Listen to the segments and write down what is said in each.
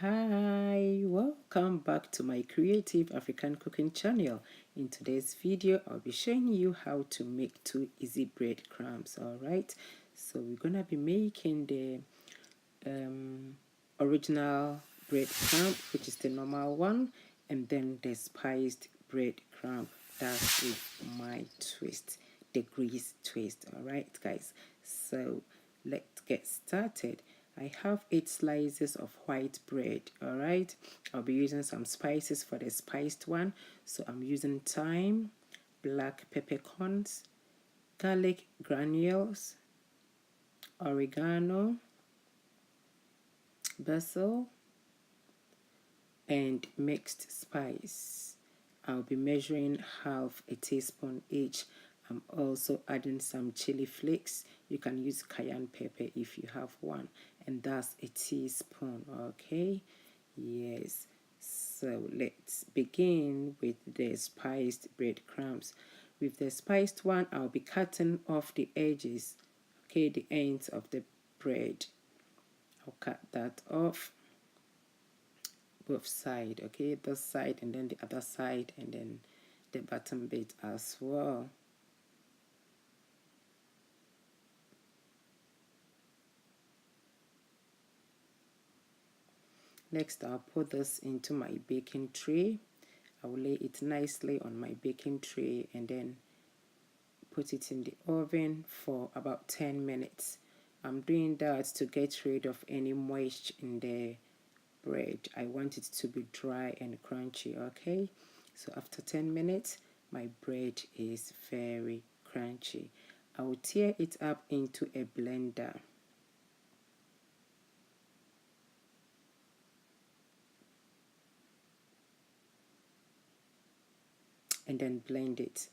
Hi, welcome back to my Creative African Cooking channel. In today's video, I'll be showing you how to make 2 easy bread crumbs. Alright, so we're gonna be making the original bread crumb, which is the normal one, and then the spiced bread crumb. That's with my twist, the grease twist. Alright, guys, so let's get started. I have 8 slices of white bread. Alright, I'll be using some spices for the spiced one. So I'm using thyme, black peppercorns, garlic granules, oregano, basil, and mixed spice. I'll be measuring half a teaspoon each. I'm also adding some chili flakes. You can use cayenne pepper if you have one, and that's a teaspoon. Okay, yes. So let's begin with the spiced breadcrumbs. With the spiced one, I'll be cutting off the edges, okay, the ends of the bread. I'll cut that off, both side, okay, this side and then the other side, and then the bottom bit as well. Next, I'll put this into my baking tray. I'll lay it nicely on my baking tray and then put it in the oven for about 10 minutes. I'm doing that to get rid of any moisture in the bread. I want it to be dry and crunchy, okay? So after 10 minutes, my bread is very crunchy. I will tear it up into a blender. And then blend it.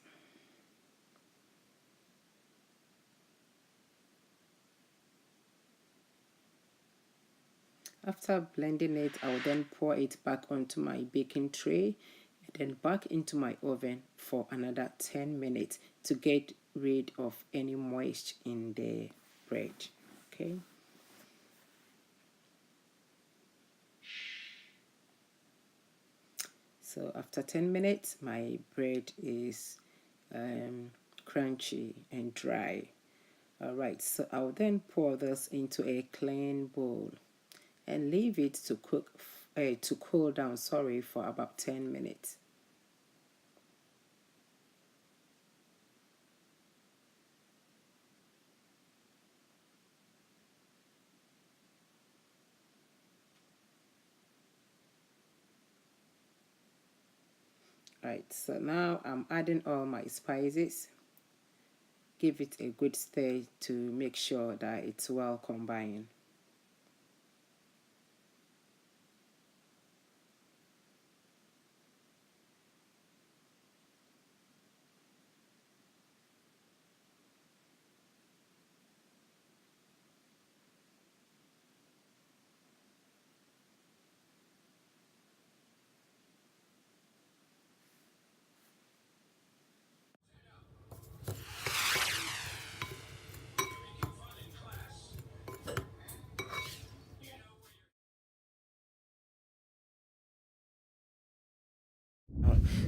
After blending it, I will then pour it back onto my baking tray and then back into my oven for another 10 minutes to get rid of any moisture in the bread. Okay. So after 10 minutes, my bread is crunchy and dry. Alright, so I'll then pour this into a clean bowl and leave it to cool down, for about 10 minutes. Right, so now I'm adding all my spices. Give it a good stir to make sure that it's well combined.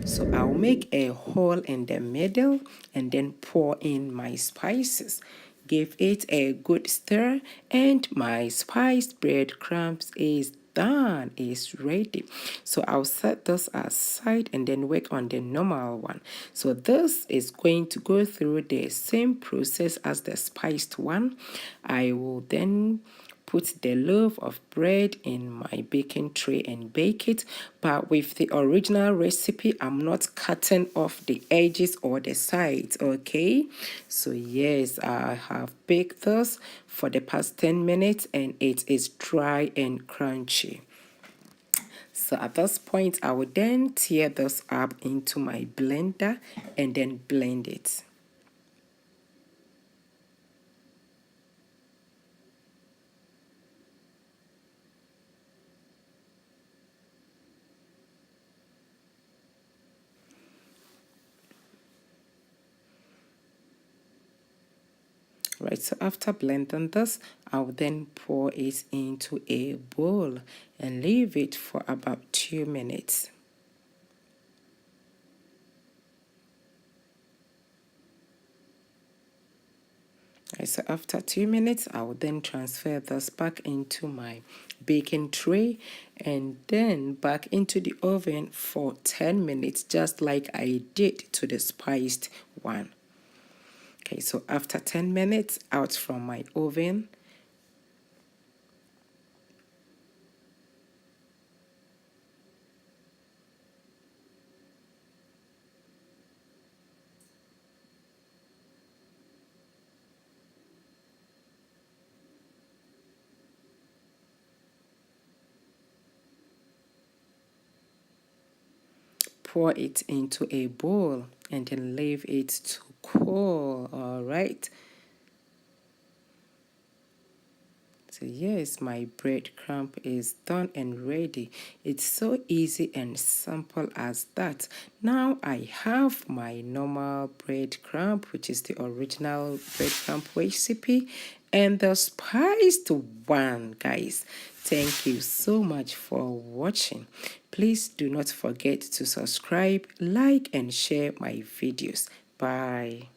So I'll make a hole in the middle and then pour in my spices. Give it a good stir and my spiced breadcrumbs is done, is ready. So I'll set this aside and then work on the normal one. So this is going to go through the same process as the spiced one. I will then put the loaf of bread in my baking tray and bake it, but with the original recipe I'm not cutting off the edges or the sides, okay? So yes, I have baked this for the past 10 minutes and it is dry and crunchy. So at this point I will then tear this up into my blender and then blend it. Right, so after blending this, I'll then pour it into a bowl and leave it for about 2 minutes. Right, so after 2 minutes, I will then transfer this back into my baking tray and then back into the oven for 10 minutes, just like I did to the spiced one. Okay, so after 10 minutes, out from my oven. Pour it into a bowl and then leave it to cool. All right. So yes, my bread crumb is done and ready. It's so easy and simple as that. Now I have my normal bread crumb, which is the original bread crumb recipe, and the spiced one, guys. Thank you so much for watching. Please do not forget to subscribe, like, and share my videos. Bye.